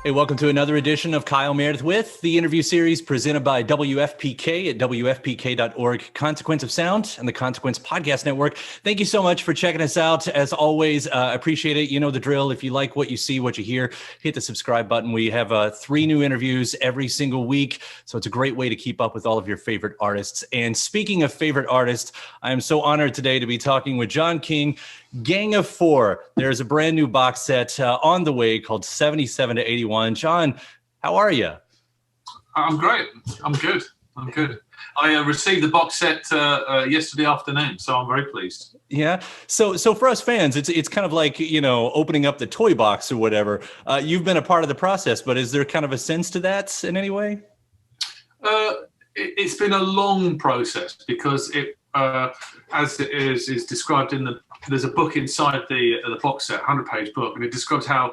Hey, welcome to another edition of Kyle Meredith with the interview series presented by WFPK at WFPK.org, Consequence of Sound, and the Consequence Podcast Network. Thank you so much for checking us out. As always, appreciate it. You know the drill. If you like what you see, what you hear, hit the subscribe button. We have 3 new interviews every single week, so it's a great way to keep up with all of your favorite artists. And speaking of favorite artists, I am so honored today to be talking with Jon King, Gang of Four. There's a brand new box set on the way called 77 to 81. Jon, how are you? I'm great. I'm good. I received the box set yesterday afternoon, so I'm very pleased. Yeah. So for us fans, it's kind of like, you know, opening up the toy box or whatever. You've been a part of the process, but is there kind of a sense to that in any way? It's been a long process because it, as it is described in there's a book inside the box set, 100-page book, and it describes how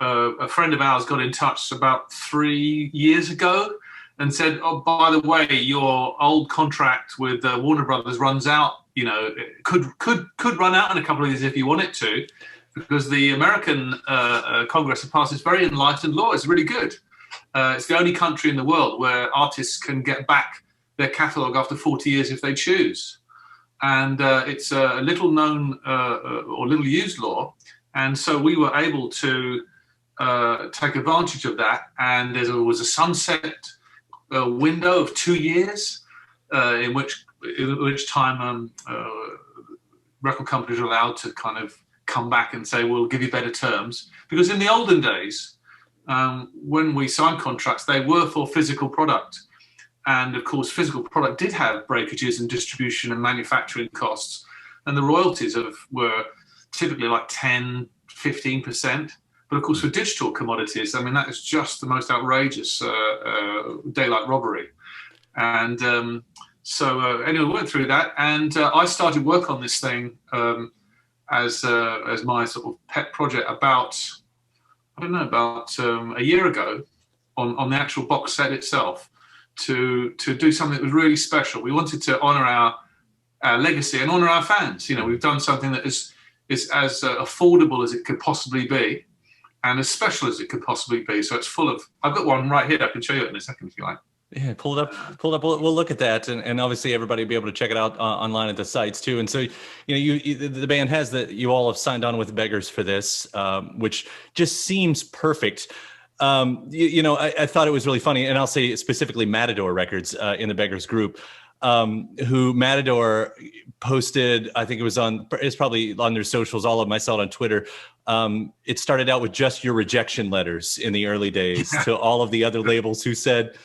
a friend of ours got in touch about 3 years ago and said, "Oh, by the way, your old contract with Warner Brothers runs out. You know, it could run out in a couple of years if you want it to, because the American Congress has passed this very enlightened law. It's really good. It's the only country in the world where artists can get back their catalog after 40 years if they choose." And it's a little known or little used law. And so we were able to take advantage of that. And there was a sunset window of 2 years in which time record companies are allowed to kind of come back and say, we'll give you better terms. Because in the olden days, when we signed contracts, they were for physical product. And of course, physical product did have breakages and distribution and manufacturing costs. And the royalties were typically like 10, 15%. But of course, for digital commodities, I mean, that is just the most outrageous daylight robbery. And anyway, we went through that. And I started work on this thing as my sort of pet project about a year ago on the actual box set itself. To do something that was really special. We wanted to honor our legacy and honor our fans. You know, we've done something that is as affordable as it could possibly be and as special as it could possibly be. So it's full of, I've got one right here. I can show you it in a second if you like. Yeah, pull it up. We'll look at that. And obviously everybody will be able to check it out online at the sites too. And so, you know, the band has you all have signed on with Beggars for this, which just seems perfect. I thought it was really funny, and I'll say specifically Matador Records in the Beggars group, who Matador posted, I think it's probably on their socials, all of them, I saw it on Twitter. It started out with just your rejection letters in the early days to all of the other labels who said,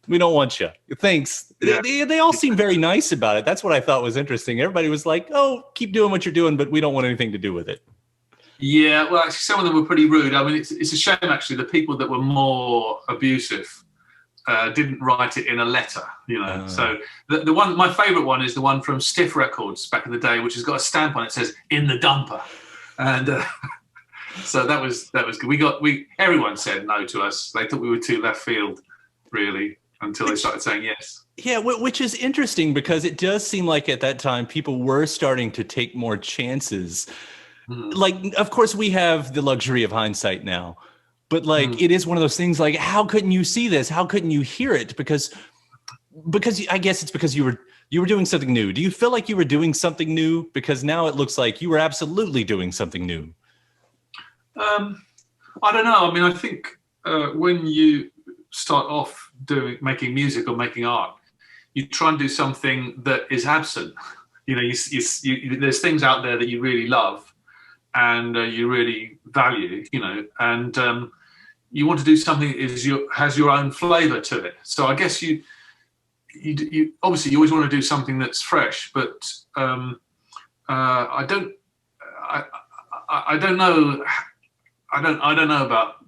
we don't want you. Thanks. Yeah. They all seem very nice about it. That's what I thought was interesting. Everybody was like, oh, keep doing what you're doing, but we don't want anything to do with it. Yeah, well, actually, some of them were pretty rude. I mean, it's a shame, actually, the people that were more abusive didn't write it in a letter, you know. So the one, my favourite one is the one from Stiff Records back in the day, which has got a stamp on it that says, in the dumper. And so that was good. Everyone said no to us. They thought we were too left field, really, until they started saying yes. Yeah, which is interesting because it does seem like at that time people were starting to take more chances. Like, of course, we have the luxury of hindsight now, but like, it is one of those things like, how couldn't you see this? How couldn't you hear it? Because I guess it's because you were doing something new. Do you feel like you were doing something new? Because now it looks like you were absolutely doing something new. I don't know. I mean, I think when you start off making music or making art, you try and do something that is absent. You know, there's things out there that you really love and you really value, you know, and you want to do something that has your own flavor to it. So I guess you obviously you always want to do something that's fresh, but I don't know about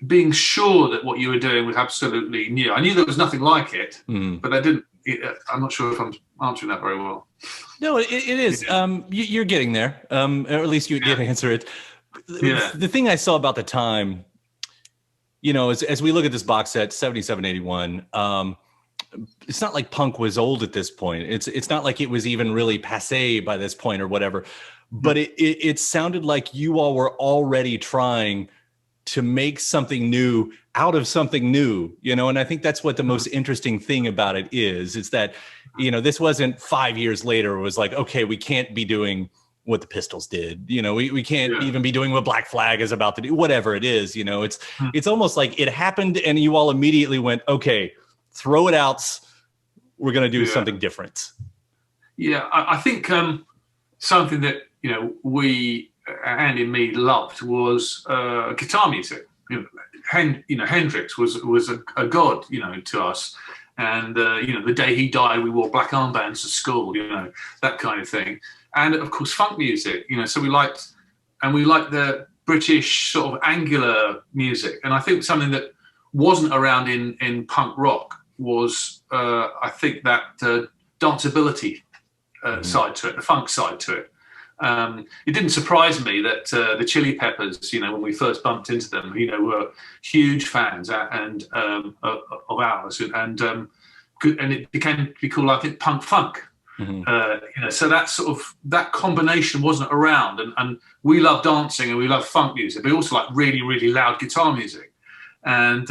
being sure that what you were doing was absolutely new. I knew there was nothing like it, but I'm not sure if I'm answering that very well. No, it is. You're getting there, or at least you did answer it. Yeah. The thing I saw about the time, you know, as we look at this box set, 7781, it's not like punk was old at this point. It's not like it was even really passé by this point or whatever. But it sounded like you all were already trying to make something new out of something new, you know? And I think that's what the most interesting thing about it is that, you know, this wasn't 5 years later. It was like, okay, we can't be doing what the Pistols did. You know, we can't even be doing what Black Flag is about to do, whatever it is, you know, it's almost like it happened and you all immediately went, okay, throw it out. We're going to do something different. Yeah. I think something that, you know, we, Andy and me loved was guitar music. You know, Hendrix was a god, you know, to us. And, you know, the day he died, we wore black armbands to school, you know, that kind of thing. And of course, funk music, you know, so we liked the British sort of angular music. And I think something that wasn't around in punk rock was, I think, that danceability side to it, the funk side to it. It didn't surprise me that the Chili Peppers, you know, when we first bumped into them, you know, were huge fans of ours, and it became to be called, I think, punk funk. You know, so that combination wasn't around, and we love dancing and we love funk music, but we also like really, really loud guitar music. And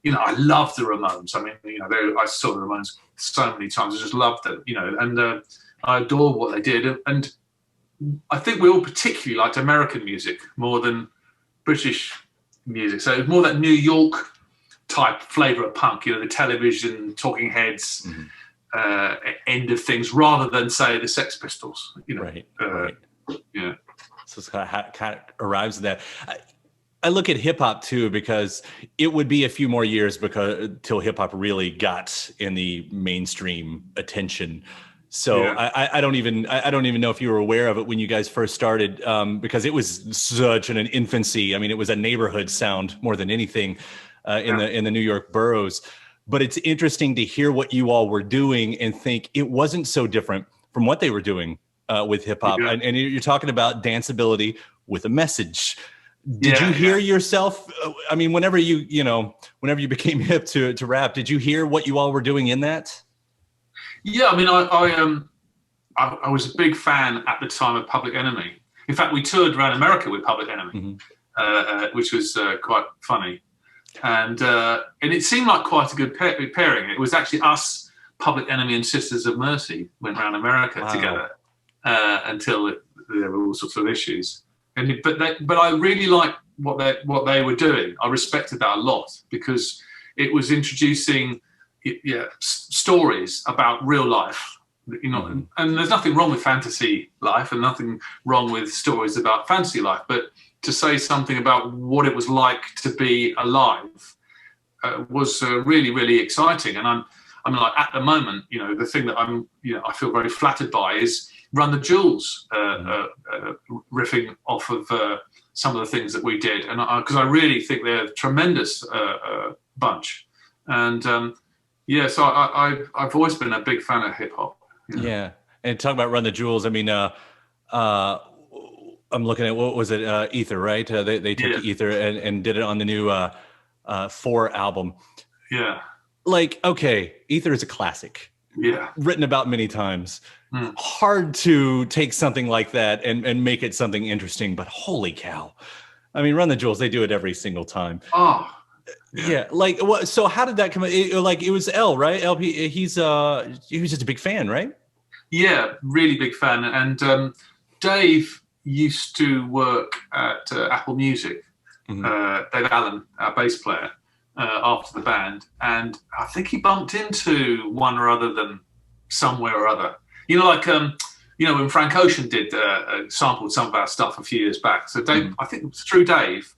you know, I love the Ramones. I mean, you know, I saw the Ramones so many times. I just loved them, you know, and I adore what they did. And I think we all particularly liked American music more than British music. So it was more that New York type flavor of punk, you know, the Television, Talking Heads, end of things, rather than, say, the Sex Pistols, you know. Right. Yeah. So it's kind of arrives at that. I look at hip hop too, because it would be a few more years till hip hop really got in the mainstream attention. So I don't even know if you were aware of it when you guys first started, because it was such an infancy. I mean, it was a neighborhood sound more than anything in the New York boroughs. But it's interesting to hear what you all were doing and think it wasn't so different from what they were doing with hip hop. And you're talking about danceability with a message. Did you hear yourself? I mean, whenever you became hip to rap, did you hear what you all were doing in that? Yeah, I mean, I was a big fan at the time of Public Enemy. In fact, we toured around America with Public Enemy, which was quite funny, and it seemed like quite a good pairing. It was actually us, Public Enemy, and Sisters of Mercy went around America together until there were all sorts of issues. But I really liked what they were doing. I respected that a lot because it was introducing stories about real life, you know. And there's nothing wrong with fantasy life and nothing wrong with stories about fantasy life, but to say something about what it was like to be alive was really, really exciting. And I mean, like at the moment, you know, the thing that I feel very flattered by is Run the Jewels, riffing off of some of the things that we did, and because I really think they're a tremendous bunch. And so I've always been a big fan of hip hop. Yeah, and talk about Run the Jewels. I mean, I'm looking at, what was it, Ether, right? They took Ether and did it on the new 4 album. Yeah. Like, okay, Ether is a classic. Yeah. Written about many times. Hard to take something like that and make it something interesting, but holy cow. I mean, Run the Jewels, they do it every single time. Oh. Yeah. Like, what? So how did that come? It was L, right? LP. He was just a big fan, right? Yeah, really big fan. And Dave used to work at Apple Music. Dave Allen, our bass player, after the band, and I think he bumped into one or other than somewhere or other. You know, like when Frank Ocean did sampled some of our stuff a few years back. So Dave, I think it was through Dave,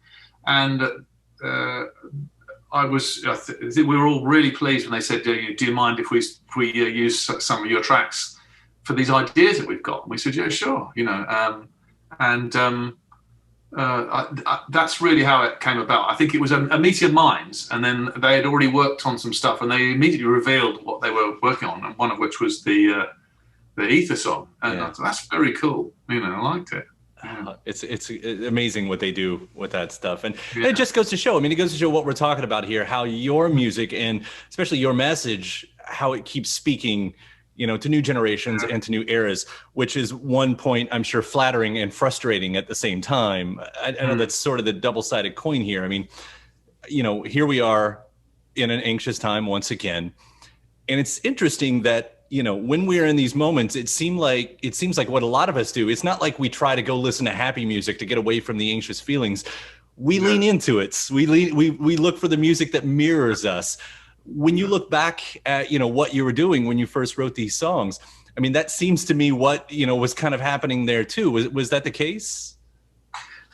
and we were all really pleased when they said, "Do you mind if we use some of your tracks for these ideas that we've got?" And we said, "Yeah, sure." You know, that's really how it came about. I think it was a meeting of minds, and then they had already worked on some stuff, and they immediately revealed what they were working on, and one of which was the Ether song, and I thought, that's very cool. You know, I liked it. Yeah. It's amazing what they do with that stuff, and it just goes to show. I mean, it goes to show what we're talking about here, how your music and especially your message, how it keeps speaking to new generations and to new eras, which is one point I'm sure flattering and frustrating at the same time. I know that's sort of the double-sided coin here. I mean, here we are in an anxious time once again. And it's interesting that, when we're in these moments, it seems like what a lot of us do. It's not like we try to go listen to happy music to get away from the anxious feelings. We lean into it. We look for the music that mirrors us. When you look back at, what you were doing when you first wrote these songs, I mean, that seems to me what, was kind of happening there too. Was that the case?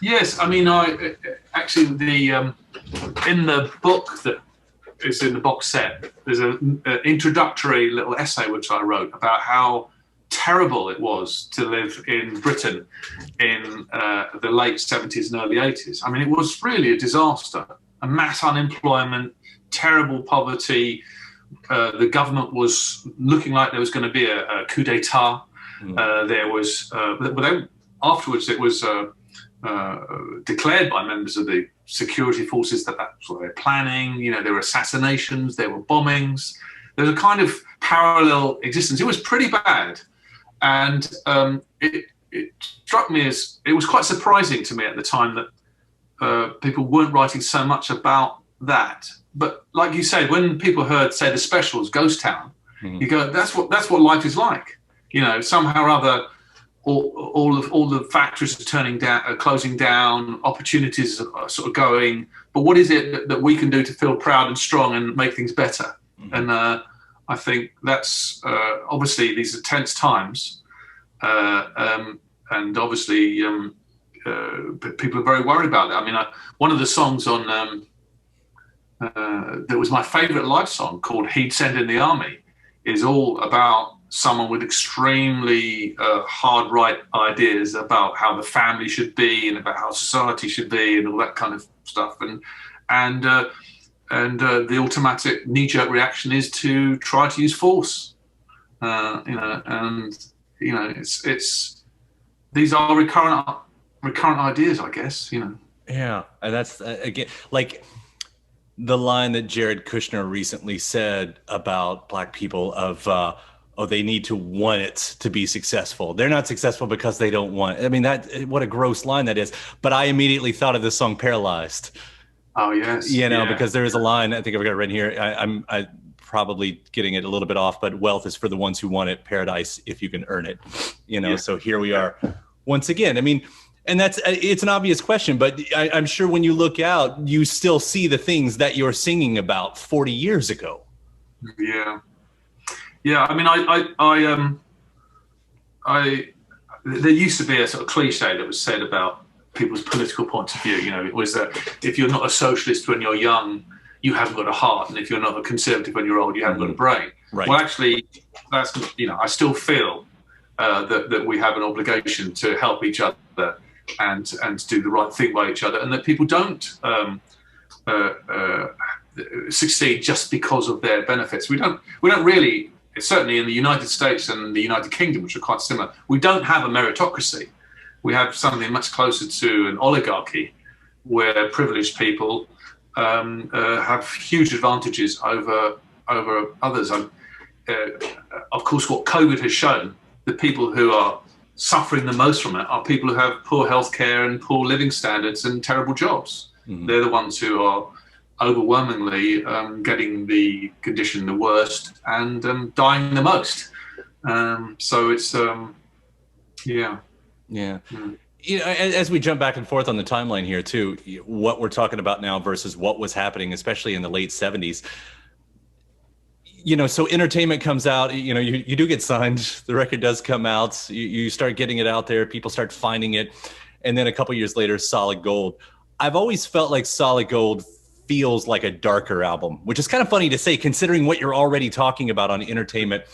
Yes. I mean, I actually, in the book that is in the box set, there's an introductory little essay which I wrote about how terrible it was to live in Britain in the late 70s and early 80s. I mean, it was really a disaster. A mass unemployment, terrible poverty. The government was looking like there was going to be a coup d'etat. There was, but then afterwards it was declared by members of the security forces that that's what they're planning. There were assassinations, there were bombings. There was a kind of parallel existence. It was pretty bad. And it struck me as, it was quite surprising to me at the time that people weren't writing so much about that. But like you said, when people heard, say, the Specials, Ghost Town, you go, that's what life is like. Somehow or other, all the factories are closing down, opportunities are sort of going. But what is it that we can do to feel proud and strong and make things better? And I think that's obviously these are tense times, and obviously people are very worried about that. I mean, one of the songs on that was my favourite live song, called "He'd Send in the Army," is all about someone with extremely hard right ideas about how the family should be and about how society should be and all that kind of stuff. And the automatic knee-jerk reaction is to try to use force. It's these are recurrent ideas, I guess. Yeah, and that's again like the line that Jared Kushner recently said about Black people of they need to want it to be successful. They're not successful because they don't want it. I mean, what a gross line that is. But I immediately thought of the song Paralyzed. Oh, yes. Because there is a line, I think I've got it written here. I'm probably getting it a little bit off, but wealth is for the ones who want it, paradise if you can earn it. So here we are once again. I mean, and it's an obvious question, but I'm sure when you look out, you still see the things that you're singing about 40 years ago. Yeah. Yeah, I mean, there used to be a sort of cliche that was said about people's political points of view. It was that if you're not a socialist when you're young, you haven't got a heart, and if you're not a conservative when you're old, you haven't got a brain. Right. Well, actually, that's I still feel that we have an obligation to help each other and to do the right thing by each other, and that people don't succeed just because of their benefits. We don't really. Certainly in the United States and the United Kingdom, which are quite similar, we don't have a meritocracy. We have something much closer to an oligarchy, where privileged people have huge advantages over others. Of course, what COVID has shown, the people who are suffering the most from it are people who have poor healthcare and poor living standards and terrible jobs. They're the ones who are overwhelmingly getting the condition the worst and dying the most. So it's as we jump back and forth on the timeline here too, what we're talking about now versus what was happening, especially in the late 70s. So Entertainment comes out, you do get signed, the record does come out, you start getting it out there, people start finding it, and then a couple years later, Solid Gold. I've always felt like Solid Gold feels like a darker album, which is kind of funny to say considering what you're already talking about on Entertainment.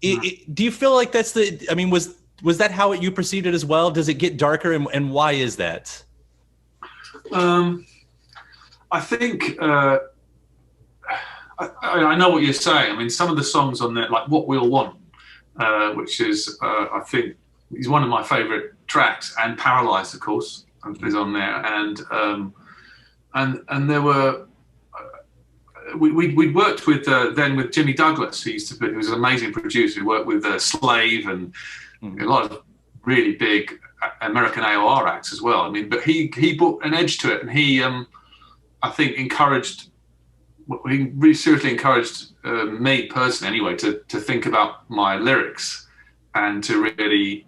Do you feel like that's was that how you perceived it as well? Does it get darker, and why is that? I think I know what you're saying. I mean, some of the songs on there, like What We'll Want, which is I think is one of my favorite tracks, and Paralyzed, of course, is on there, and there were we'd worked with then with Jimmy Douglas, who was an amazing producer. Who worked with Slave and a lot of really big American AOR acts as well. I mean, but he brought an edge to it, and he I think he really seriously encouraged me personally anyway to think about my lyrics and to really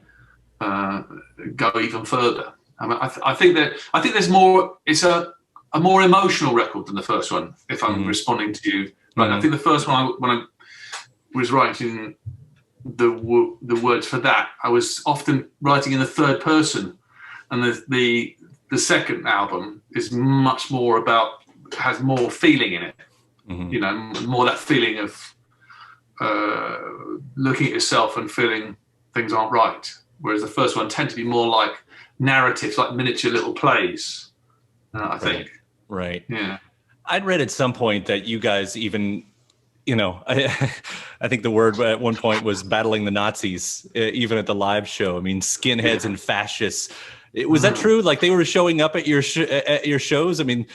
go even further. I mean, I think there's more. It's a more emotional record than the first one. If I'm responding to you, right? I think the first one, when I was writing the words for that, I was often writing in the third person, and the second album is much more has more feeling in it. You know, more that feeling of looking at yourself and feeling things aren't right. Whereas the first one tend to be more like narratives, like miniature little plays. I think. Right. Yeah. I'd read at some point that you guys even, you know, I think the word at one point was battling the Nazis, even at the live show. I mean, skinheads and fascists. Was that true? Like they were showing up at your shows? I mean,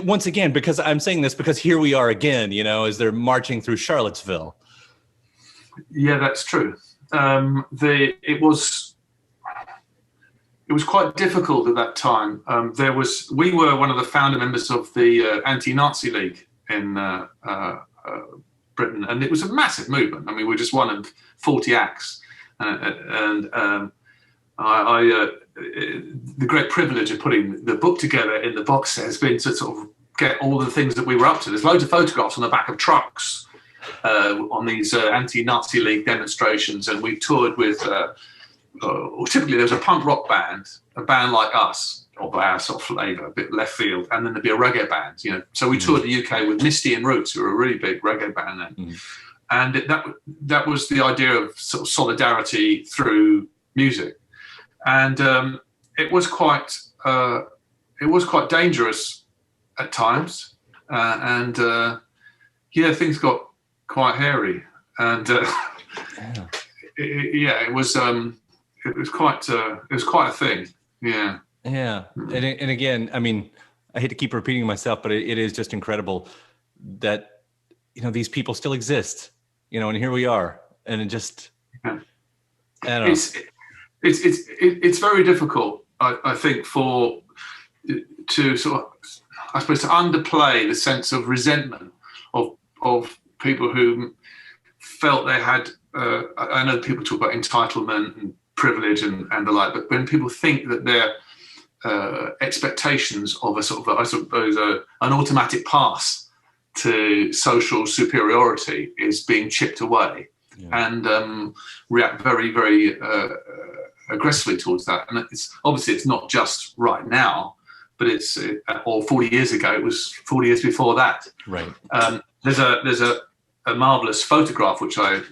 once again, because I'm saying this because here we are again, you know, as they're marching through Charlottesville. Yeah, that's true. It was quite difficult at that time. We were one of the founder members of the Anti-Nazi League in Britain, and it was a massive movement. I mean, we're just one of 40 acts, and the great privilege of putting the book together in the box set has been to sort of get all the things that we were up to. There's loads of photographs on the back of trucks on these Anti-Nazi League demonstrations, and we toured with. Typically there was a punk rock band, a band like us, or by our sort of flavour, a bit left field, and then there'd be a reggae band, you know. So we toured the UK with Misty and Roots, who were a really big reggae band then. And that was the idea of sort of solidarity through music. And it was quite dangerous at times. Yeah, things got quite hairy. And it was quite a thing. Yeah. Yeah. And again, I mean, I hate to keep repeating myself, but it is just incredible that, you know, these people still exist, you know, and here we are. And it just, I don't know. It's very difficult, I think, to sort of, I suppose, to underplay the sense of resentment of people who felt they had, I know people talk about entitlement and privilege and the like, but when people think that their expectations of a sort of, I suppose, an automatic pass to social superiority is being chipped away, and react very, very aggressively towards that. And it's not just right now, but or 40 years ago, it was 40 years before that. Right. There's a marvelous photograph which I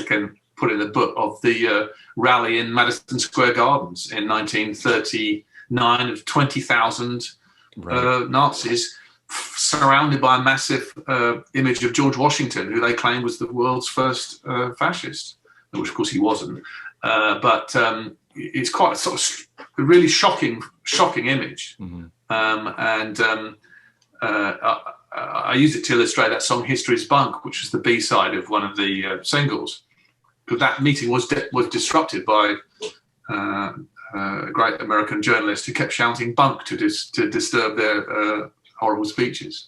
can put in the book of the rally in Madison Square Gardens in 1939 of 20,000 Nazis surrounded by a massive image of George Washington, who they claimed was the world's first fascist, which of course he wasn't. But it's quite a sort of a really shocking image. I use it to illustrate that song "History's Bunk," which was the B-side of one of the singles. But that meeting was disrupted by a great American journalist who kept shouting "bunk" to disturb their horrible speeches.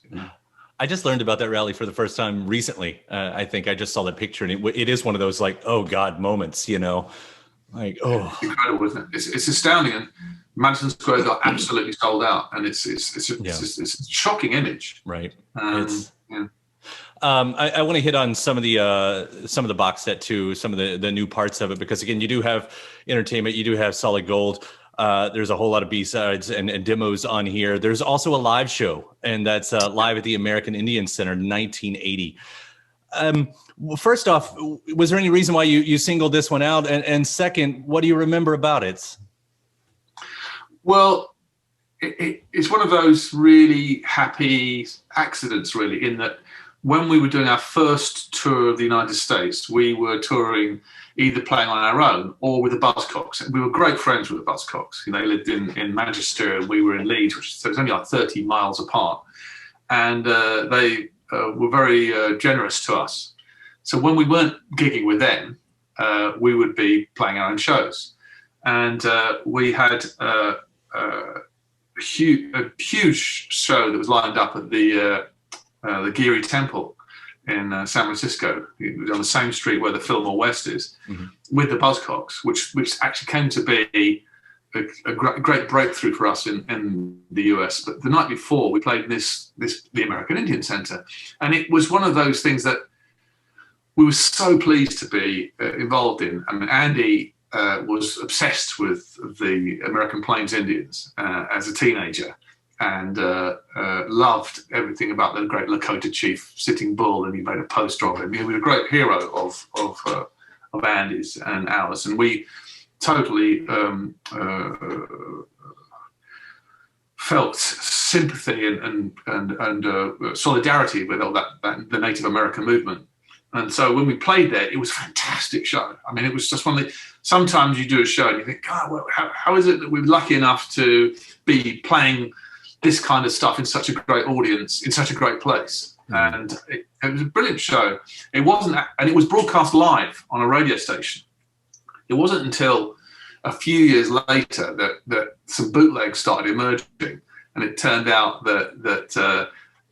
I just learned about that rally for the first time recently. I think I just saw that picture, and it is one of those like, oh God moments, you know, like, oh, it's incredible, isn't it? It's astounding. And Madison Square got absolutely sold out, and it's a shocking image. Right. I want to hit on some of the box set too, some of the new parts of it, because again, you do have entertainment, you do have Solid Gold. There's a whole lot of B-sides and demos on here. There's also a live show, and that's live at the American Indian Center, 1980. Well, first off, was there any reason why you singled this one out? And second, what do you remember about it? Well, it's one of those really happy accidents, really, in that when we were doing our first tour of the United States, we were touring either playing on our own or with the Buzzcocks. We were great friends with the Buzzcocks. You know, they lived in Manchester and we were in Leeds, so it was only like 30 miles apart. And they were very generous to us. So when we weren't gigging with them, we would be playing our own shows, and we had a huge show that was lined up at the Geary Temple in San Francisco. It was on the same street where the Fillmore West is, with the Buzzcocks, which actually came to be a great breakthrough for us in the US. But the night before, we played the American Indian Center, and it was one of those things that we were so pleased to be involved in. I mean, Andy was obsessed with the American Plains Indians as a teenager, and loved everything about the great Lakota chief Sitting Bull, and he made a poster of him. He was a great hero of Andy's and ours, and we totally felt sympathy and solidarity with all that the Native American movement. And so when we played there, it was a fantastic show. I mean, it was just one of the, sometimes you do a show and you think, God, well, how is it that we're lucky enough to be playing this kind of stuff in such a great audience, in such a great place? And it was a brilliant show. It wasn't, and it was broadcast live on a radio station. It wasn't until a few years later that some bootlegs started emerging, and it turned out that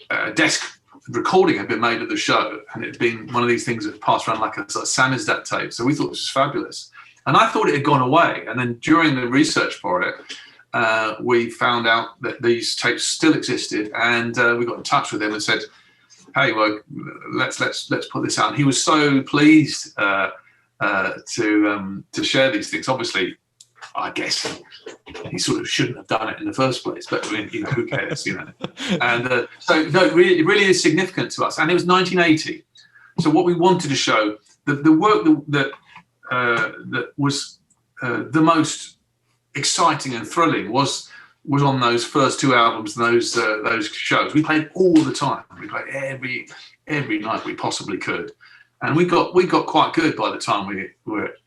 a desk recording had been made of the show, and it had been one of these things that passed around like a sort of samizdat tape. So we thought this was fabulous, and I thought it had gone away. And then during the research for it, we found out that these tapes still existed, and we got in touch with him and said, "Hey, well, let's put this out." And he was so pleased to share these things. Obviously, I guess he sort of shouldn't have done it in the first place, but I mean, you know, who cares, you know? And so no, it really is significant to us. And it was 1980, so what we wanted to show, the work that was the most exciting and thrilling was on those first two albums and those shows. We played all the time. We played every night we possibly could, and we got quite good by the time we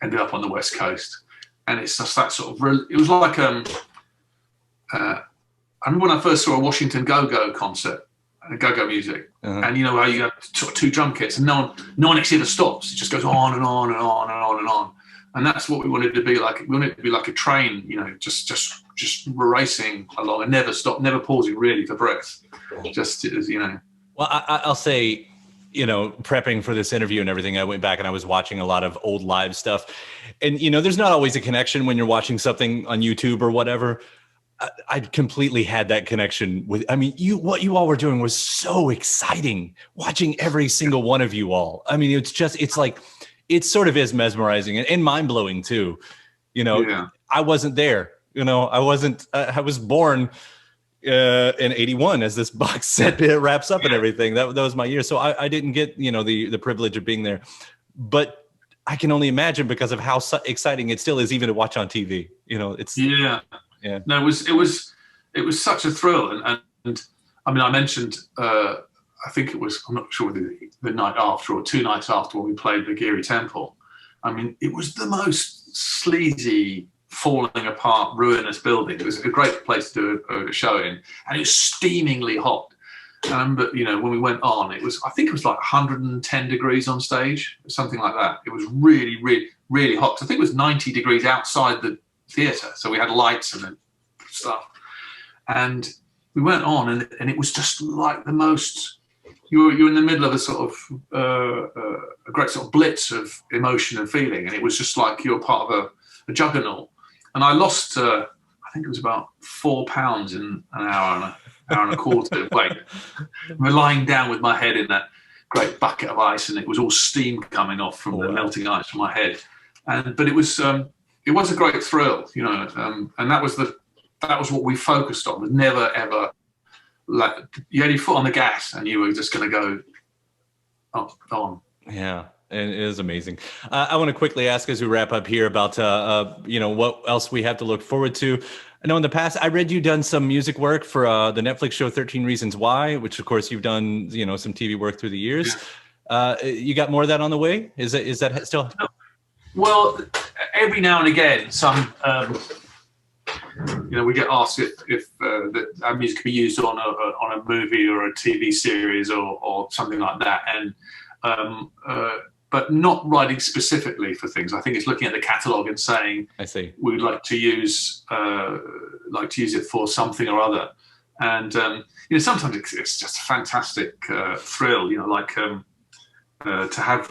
ended up on the West Coast. And it's just that sort of, it was like, I remember when I first saw a Washington Go-Go concert, go-go music, and you know how you have sort of two drum kits, and no one actually ever stops. It just goes on and on and on and on and on. And that's what we wanted to be like. We wanted it to be like a train, you know, just racing along and never stop, never pausing really for breath. Just as, you know. Well, I'll say, you know, prepping for this interview and everything, I went back and I was watching a lot of old live stuff. And, you know, there's not always a connection when you're watching something on YouTube or whatever. I completely had that connection with, I mean, what you all were doing was so exciting, watching every single one of you all. I mean, it's like, it sort of is mesmerizing and mind blowing too. You know, yeah. I wasn't there, you know, I was born in 81 as this box set wraps up and everything. That was my year. So I didn't get, you know, the privilege of being there, but I can only imagine because of how exciting it still is even to watch on TV. You know, it's yeah. No, it was such a thrill, and I mean, I mentioned I think it was, I'm not sure the night after or two nights after when we played the Geary Temple. I mean, it was the most sleazy, falling apart, ruinous building. It was a great place to do a show in, and it was steamingly hot. But you know, when we went on, I think it was like 110 degrees on stage, something like that. It was really, really, really hot. I think it was 90 degrees outside the theatre, so we had lights and stuff. And we went on, and it was just like the most. You're in the middle of a sort of a great sort of blitz of emotion and feeling, and it was just like you're part of a juggernaut. And I lost, I think it was about 4 pounds in an hour and a quarter of weight. We're lying down with my head in that great bucket of ice, and it was all steam coming off from the melting ice from my head. But it was a great thrill, you know, and that was what we focused on. Was never ever like you had your foot on the gas and you were just going to go on. Yeah. And it is amazing. I want to quickly ask as we wrap up here about, you know, what else we have to look forward to. I know in the past, I read you've done some music work for the Netflix show 13 Reasons Why, which of course you've done, you know, some TV work through the years. Yeah. You got more of that on the way? Is that still? Well, every now and again, some, you we get asked if our music can be used on a movie or a TV series or something like that, and but not writing specifically for things. I think it's looking at the catalogue and saying, I see, we'd like to use it for something or other. And sometimes it's just a fantastic thrill. To have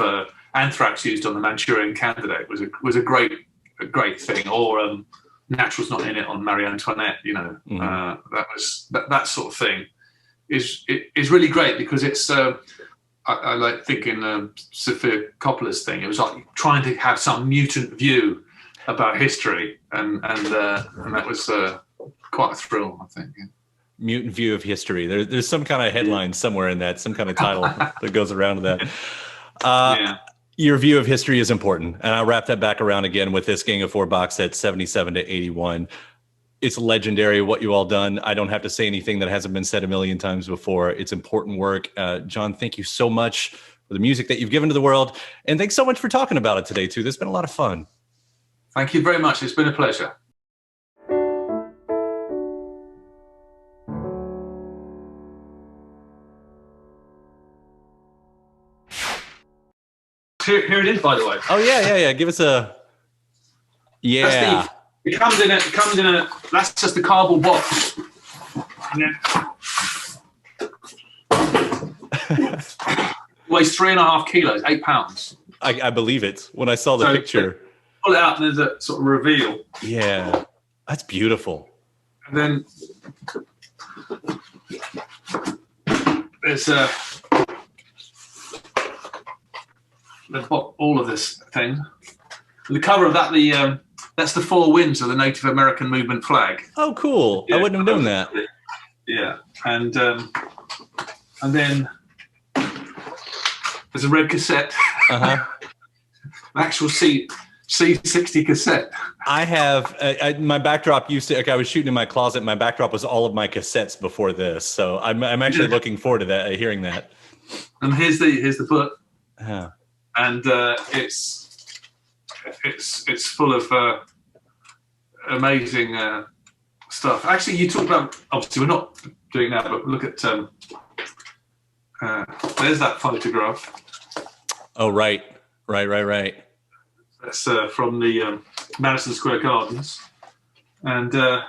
anthrax used on the Manchurian Candidate was a great thing, or Natural's Not in It on Marie Antionette. That sort of thing is really great, because it's I like thinking Sofia Coppola's thing. It was like trying to have some mutant view about history, and that was quite a thrill, I think. Yeah. Mutant view of history. There's some kind of headline somewhere in that, some kind of title that goes around that. Your view of history is important, and I'll wrap that back around again with this Gang of Four box set, 77 to 81. It's legendary what you all done. I don't have to say anything that hasn't been said a million times before. It's important work. Jon, thank you so much for the music that you've given to the world, and thanks so much for talking about it today too. This has been a lot of fun. Thank you very much. It's been a pleasure. Here it is, by the way. Oh yeah. Give us a It comes in a. That's just a cardboard box. And then weighs 3.5 kilos, 8 pounds. I believe it when I saw the picture. Pull it out and there's a sort of reveal. Yeah, that's beautiful. And then there's all of this thing. The cover of that, that's the four winds of the Native American movement flag. Oh, cool! Yeah, I wouldn't have known that. Yeah, and then there's a red cassette. An actual C60 cassette. I have my backdrop used to. Like, I was shooting in my closet. My backdrop was all of my cassettes before this, so I'm actually looking forward to that. Hearing that. And here's the book. And it's full of amazing stuff. Actually, you talked about, obviously we're not doing that, but look at there's that photograph. Oh, right. That's from the Madison Square Gardens, and I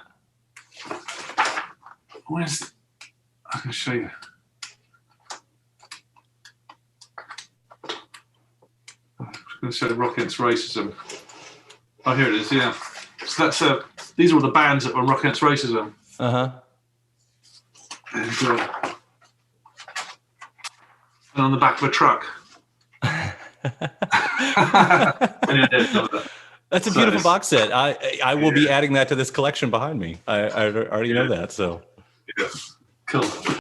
can show you. I'm going to show Rock Against Racism. Oh, here it is. Yeah. So that's these are all the bands that were Rock Against Racism. And on the back of a truck. That's a beautiful box set. I will be adding that to this collection behind me. I already know that. So yeah. Cool.